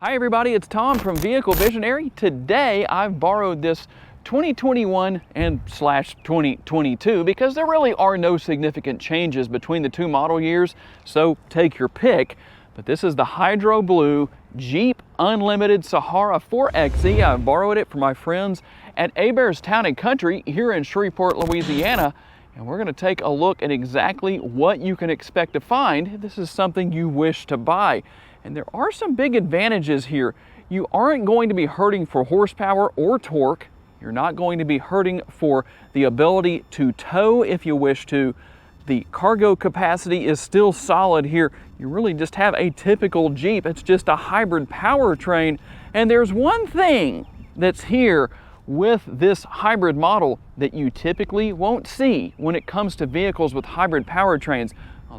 Hi everybody, it's Tom from Vehicle Visionary. Today I've borrowed this 2021 and slash 2022 because there really are no significant changes between the two model years, so take your pick. But this is the Hydro Blue Jeep Unlimited Sahara 4XE. I borrowed it from my friends at Hebert's Town and Country here in Shreveport, Louisiana. And we're going to take a look at exactly what you can expect to find if this is something you wish to buy. And there are some big advantages here. You aren't going to be hurting for horsepower or torque. You're not going to be hurting for the ability to tow if you wish to. The cargo capacity is still solid here. You really just have a typical Jeep. It's just a hybrid powertrain. And there's one thing that's here with this hybrid model that you typically won't see when it comes to vehicles with hybrid powertrains.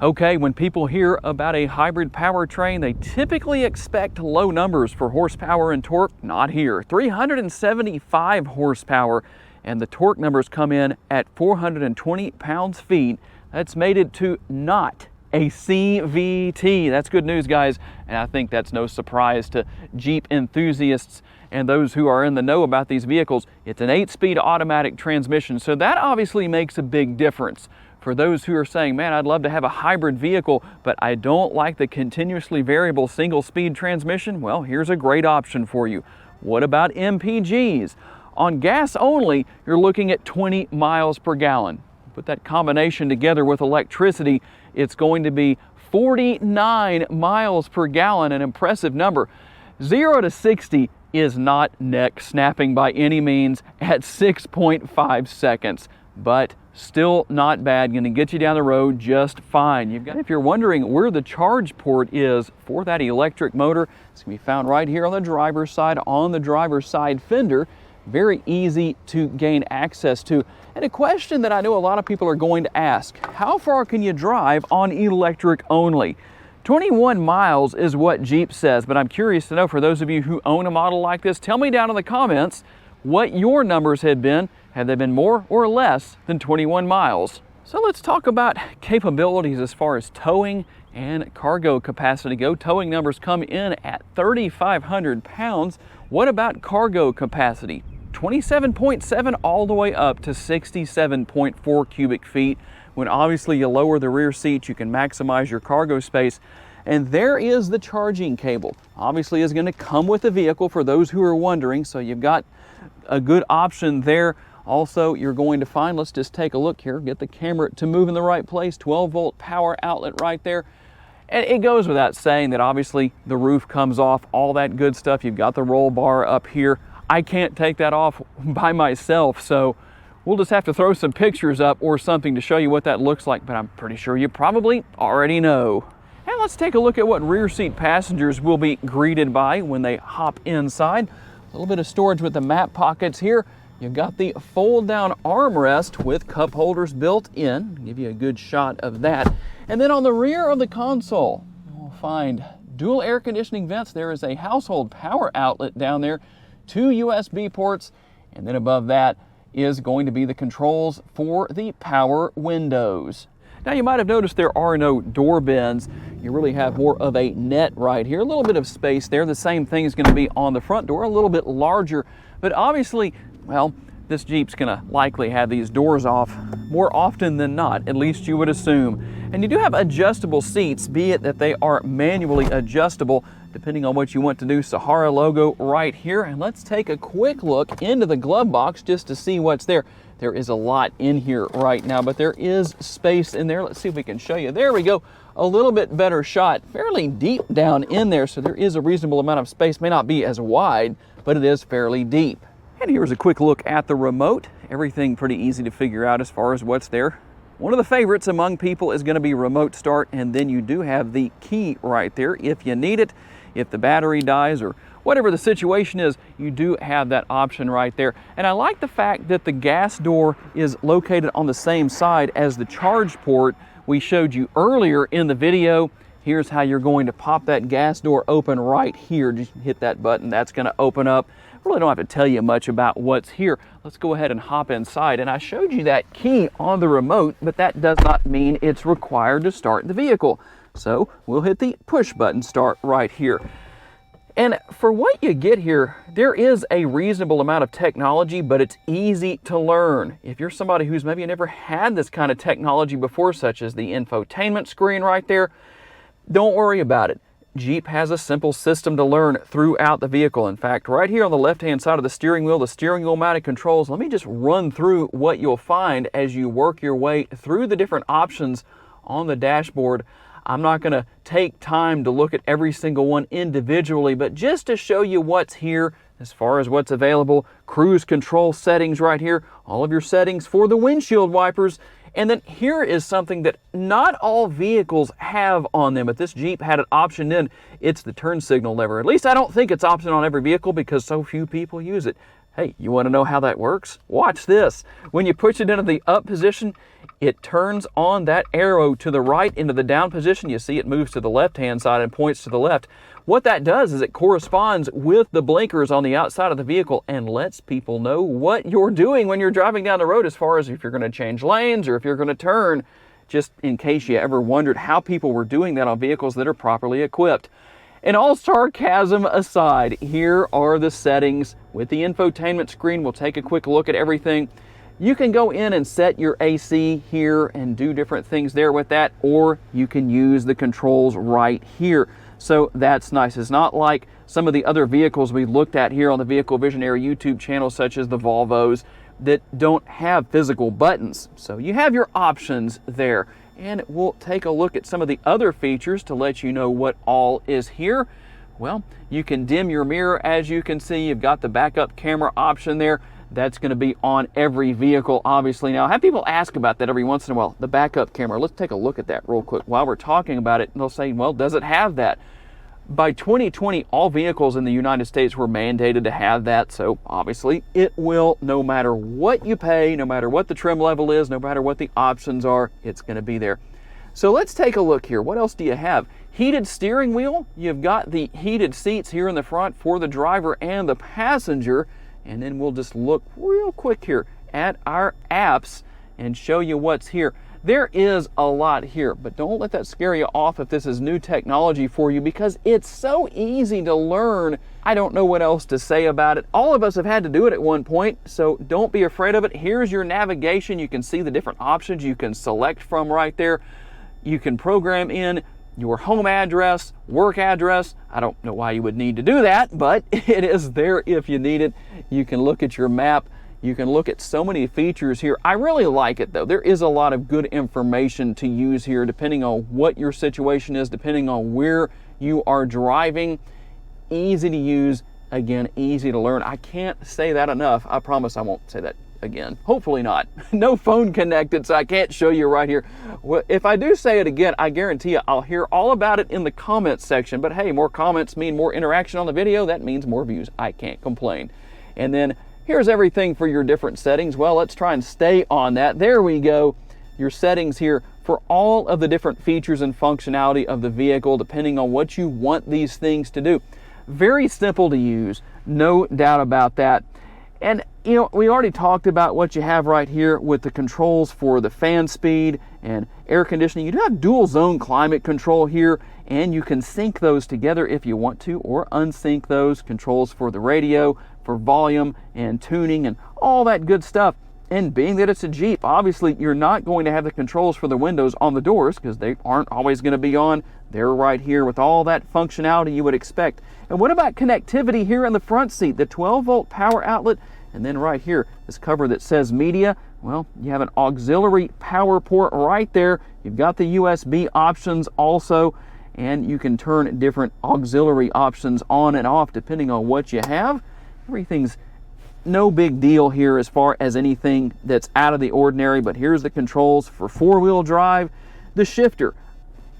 Okay, when people hear about a hybrid powertrain, they typically expect low numbers for horsepower and torque. Not here. 375 horsepower, and the torque numbers come in at 420 pounds-feet. That's made it to not a CVT. That's good news, guys, and I think that's no surprise to Jeep enthusiasts and those who are in the know about these vehicles. It's an 8-speed automatic transmission, so that obviously makes a big difference. For those who are saying, man, I'd love to have a hybrid vehicle, but I don't like the continuously variable single-speed transmission, well, here's a great option for you. What about MPGs? On gas only, you're looking at 20 miles per gallon. Put that combination together with electricity, it's going to be 49 miles per gallon, an impressive number. 0 to 60 is not neck snapping by any means at 6.5 seconds, but still not bad. Going to get you down the road just fine. If you're wondering where the charge port is for that electric motor, it's going to be found right here on the driver's side, on the driver's side fender. Very easy to gain access to. And a question that I know a lot of people are going to ask, how far can you drive on electric only? 21 miles is what Jeep says, but I'm curious to know, for those of you who own a model like this, tell me down in the comments what your numbers had been. Have they been more or less than 21 miles? So let's talk about capabilities as far as towing and cargo capacity go. Towing numbers come in at 3,500 pounds. What about cargo capacity? 27.7 all the way up to 67.4 cubic feet. When obviously you lower the rear seat, you can maximize your cargo space. And there is the charging cable. Obviously is going to come with the vehicle for those who are wondering, so you've got a good option there. Also, you're going to find, let's just take a look here, get the camera to move in the right place, 12-volt power outlet right there. And it goes without saying that obviously the roof comes off, all that good stuff. You've got the roll bar up here. I can't take that off by myself, so we'll just have to throw some pictures up or something to show you what that looks like, but I'm pretty sure you probably already know. And let's take a look at what rear seat passengers will be greeted by when they hop inside. A little bit of storage with the map pockets here. You've got the fold-down armrest with cup holders built in. Give you a good shot of that. And then on the rear of the console, you'll find dual air conditioning vents. There is a household power outlet down there, 2 USB ports, and then above that is going to be the controls for the power windows. Now you might have noticed there are no door bins. You really have more of a net right here. A little bit of space there. The same thing is going to be on the front door, a little bit larger, but obviously, well, this Jeep's going to likely have these doors off more often than not, at least you would assume. And you do have adjustable seats, be it that they are manually adjustable, depending on what you want to do. Sahara logo right here. And let's take a quick look into the glove box just to see what's there. There is a lot in here right now, but there is space in there. Let's see if we can show you. There we go. A little bit better shot. Fairly deep down in there, so there is a reasonable amount of space. May not be as wide, but it is fairly deep. And here's a quick look at the remote. Everything pretty easy to figure out as far as what's there. One of the favorites among people is going to be remote start, and then you do have the key right there if you need it. If the battery dies or whatever the situation is, you do have that option right there. And I like the fact that the gas door is located on the same side as the charge port we showed you earlier in the video. Here's how you're going to pop that gas door open right here. Just hit that button, that's going to open up. I really don't have to tell you much about what's here. Let's go ahead and hop inside. And I showed you that key on the remote, but that does not mean it's required to start the vehicle. So we'll hit the push button start right here. And for what you get here, there is a reasonable amount of technology, but it's easy to learn. If you're somebody who's maybe never had this kind of technology before, such as the infotainment screen right there, don't worry about it. Jeep has a simple system to learn throughout the vehicle. In fact, right here on the left-hand side of the steering wheel mounted controls, let me just run through what you'll find as you work your way through the different options on the dashboard. I'm not going to take time to look at every single one individually, but just to show you what's here as far as what's available. Cruise control settings right here, all of your settings for the windshield wipers. And then here is something that not all vehicles have on them, but this Jeep had it optioned in. It's the turn signal lever. At least I don't think it's optioned on every vehicle because so few people use it. Hey, you want to know how that works? Watch this. When you push it into the up position, it turns on that arrow to the right into the down position. You see it moves to the left-hand side and points to the left. What that does is it corresponds with the blinkers on the outside of the vehicle and lets people know what you're doing when you're driving down the road, as far as if you're going to change lanes or if you're going to turn, just in case you ever wondered how people were doing that on vehicles that are properly equipped. And all sarcasm aside, here are the settings with the infotainment screen. We'll take a quick look at everything. You can go in and set your AC here and do different things there with that, or you can use the controls right here. So that's nice. It's not like some of the other vehicles we looked at here on the Vehicle Visionary YouTube channel, such as the Volvos, that don't have physical buttons. So you have your options there. And we'll take a look at some of the other features to let you know what all is here. Well, you can dim your mirror. As you can see, you've got the backup camera option there. That's going to be on every vehicle, obviously. Now, I have people ask about that every once in a while, the backup camera. Let's take a look at that real quick while we're talking about it. They'll say, well, does it have that? By 2020, all vehicles in the United States were mandated to have that, so obviously it will, no matter what you pay, no matter what the trim level is, no matter what the options are, it's going to be there. So let's take a look here. What else do you have? Heated steering wheel. You've got the heated seats here in the front for the driver and the passenger. And then we'll just look real quick here at our apps and show you what's here. There is a lot here, but don't let that scare you off if this is new technology for you, because it's so easy to learn. I don't know what else to say about it. All of us have had to do it at one point, so don't be afraid of it. Here's your navigation. You can see the different options you can select from right there. You can program in your home address, work address. I don't know why you would need to do that, but it is there if you need it. You can look at your map. You can look at so many features here. I really like it though. There is a lot of good information to use here depending on what your situation is, depending on where you are driving. Easy to use, again, easy to learn. I can't say that enough. I promise I won't say that again. Hopefully not. No phone connected, so I can't show you right here. Well, if I do say it again, I guarantee you I'll hear all about it in the comments section. But hey, more comments mean more interaction on the video. That means more views. I can't complain. And then here's everything for your different settings. Well, let's try and stay on that. There we go. Your settings here for all of the different features and functionality of the vehicle, depending on what you want these things to do. Very simple to use, no doubt about that. And you know, we already talked about what you have right here with the controls for the fan speed and air conditioning. You do have dual zone climate control here, and you can sync those together if you want to, or unsync those. Controls for the radio, for volume and tuning and all that good stuff. And being that it's a Jeep, obviously you're not going to have the controls for the windows on the doors because they aren't always going to be on. They're right here with all that functionality you would expect. And what about connectivity here in the front seat? The 12-volt power outlet, and then right here, this cover that says media. Well, you have an auxiliary power port right there. You've got the USB options also, and you can turn different auxiliary options on and off depending on what you have. Everything's no big deal here as far as anything that's out of the ordinary, but here's the controls for four-wheel drive. The shifter.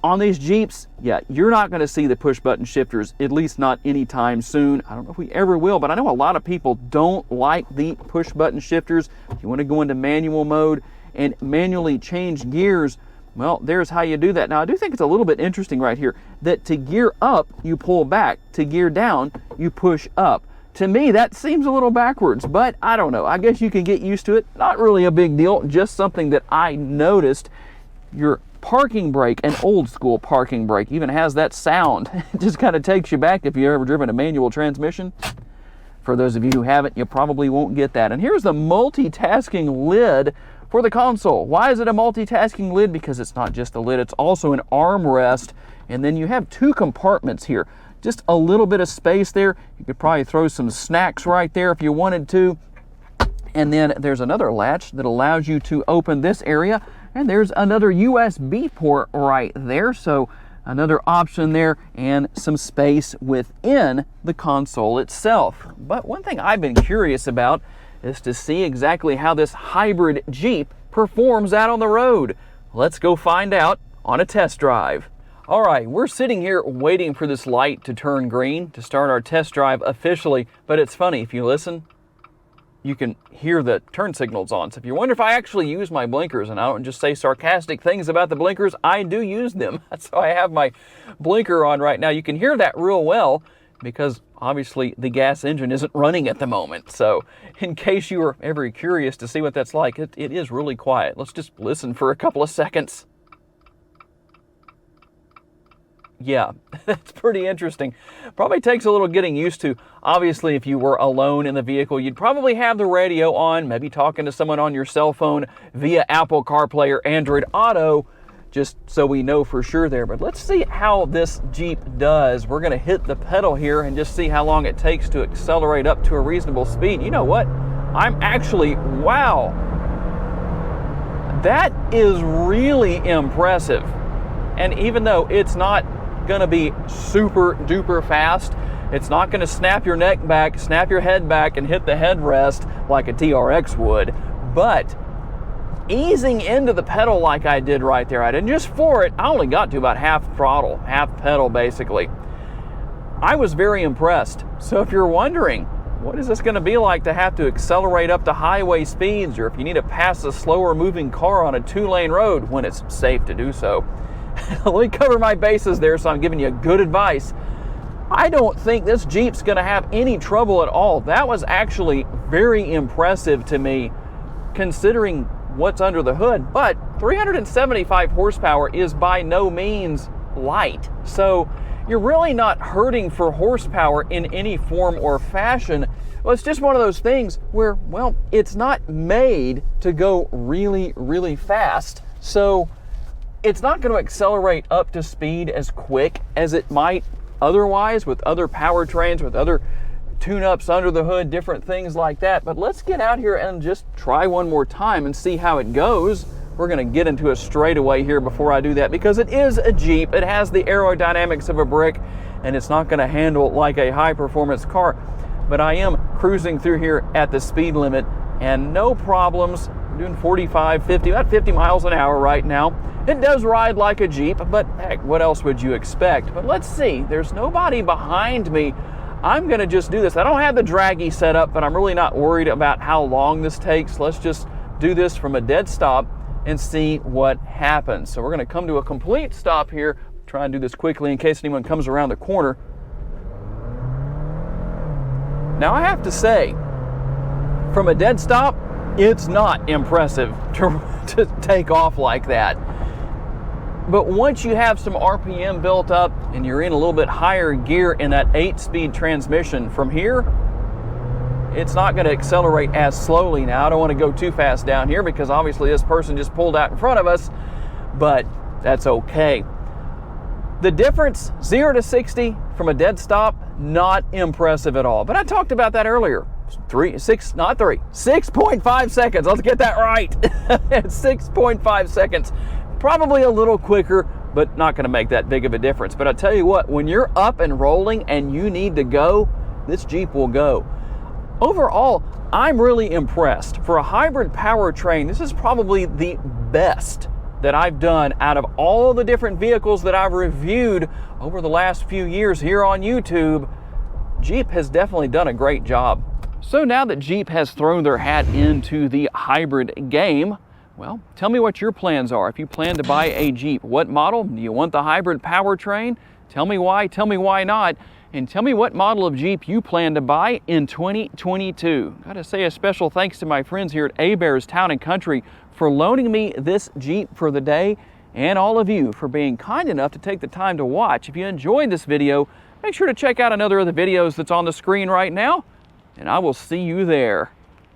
On these Jeeps, yeah, you're not going to see the push-button shifters, at least not anytime soon. I don't know if we ever will, but I know a lot of people don't like the push-button shifters. If you want to go into manual mode and manually change gears, well, there's how you do that. Now, I do think it's a little bit interesting right here that to gear up, you pull back. To gear down, you push up. To me, that seems a little backwards, but I don't know. I guess you can get used to it. Not really a big deal, just something that I noticed. Your parking brake, an old school parking brake, even has that sound. It just kind of takes you back if you've ever driven a manual transmission. For those of you who haven't, you probably won't get that. And here's the multitasking lid for the console. Why is it a multitasking lid? Because it's not just a lid, it's also an armrest. And then you have two compartments here. Just a little bit of space there. You could probably throw some snacks right there if you wanted to. And then there's another latch that allows you to open this area. And there's another USB port right there. So another option there, and some space within the console itself. But one thing I've been curious about is to see exactly how this hybrid Jeep performs out on the road. Let's go find out on a test drive. All right, we're sitting here waiting for this light to turn green to start our test drive officially, but it's funny, if you listen, you can hear the turn signals on. So if you wonder if I actually use my blinkers, and I don't just say sarcastic things about the blinkers, I do use them. So I have my blinker on right now. You can hear that real well because obviously the gas engine isn't running at the moment. So in case you were ever curious to see what that's like, it is really quiet. Let's just listen for a couple of seconds. Yeah, that's pretty interesting. Probably takes a little getting used to. Obviously, if you were alone in the vehicle, you'd probably have the radio on, maybe talking to someone on your cell phone via Apple CarPlay or Android Auto, just so we know for sure there. But let's see how this Jeep does. We're going to hit the pedal here and just see how long it takes to accelerate up to a reasonable speed. You know what? I'm actually, wow. That is really impressive. And even though it's not going to be super duper fast, it's not going to snap your neck back, snap your head back, and hit the headrest like a TRX would, but easing into the pedal like I did right there, I didn't just floor it, I only got to about half throttle, half pedal basically. I was very impressed. So if you're wondering, what is this going to be like to have to accelerate up to highway speeds, or if you need to pass a slower moving car on a 2-lane road when it's safe to do so? Let me cover my bases there, so I'm giving you good advice. I don't think this Jeep's going to have any trouble at all. That was actually very impressive to me, considering what's under the hood. But 375 horsepower is by no means light. So you're really not hurting for horsepower in any form or fashion. Well, it's just one of those things where, well, it's not made to go really, really fast. So it's not going to accelerate up to speed as quick as it might otherwise with other powertrains, with other tune-ups under the hood, different things like that. But let's get out here and just try one more time and see how it goes. We're going to get into a straightaway here before I do that, because it is a Jeep. It has the aerodynamics of a brick, and it's not going to handle like a high-performance car. But I am cruising through here at the speed limit, and no problems. I'm doing 45, 50, about 50 miles an hour right now. It does ride like a Jeep, but heck, what else would you expect? But let's see, there's nobody behind me. I'm gonna just do this. I don't have the draggy set up, but I'm really not worried about how long this takes. Let's just do this from a dead stop and see what happens. So we're gonna come to a complete stop here. Try and do this quickly in case anyone comes around the corner. Now I have to say, from a dead stop, it's not impressive to take off like that. But once you have some RPM built up and you're in a little bit higher gear in that 8-speed transmission from here, it's not going to accelerate as slowly. Now, I don't want to go too fast down here because obviously this person just pulled out in front of us, but that's okay. The difference, 0 to 60 from a dead stop, not impressive at all. But I talked about that earlier. 6.5 seconds. Let's get that right. 6.5 seconds. Probably a little quicker, but not going to make that big of a difference. But I tell you what, when you're up and rolling and you need to go, this Jeep will go. Overall, I'm really impressed. For a hybrid powertrain, this is probably the best that I've done out of all the different vehicles that I've reviewed over the last few years here on YouTube. Jeep has definitely done a great job. So now that Jeep has thrown their hat into the hybrid game, well, tell me what your plans are. If you plan to buy a Jeep, what model? Do you want the hybrid powertrain? Tell me why not, and tell me what model of Jeep you plan to buy in 2022. Gotta say a special thanks to my friends here at Hebert's Town & Country for loaning me this Jeep for the day, and all of you for being kind enough to take the time to watch. If you enjoyed this video, make sure to check out another of the videos that's on the screen right now, and I will see you there.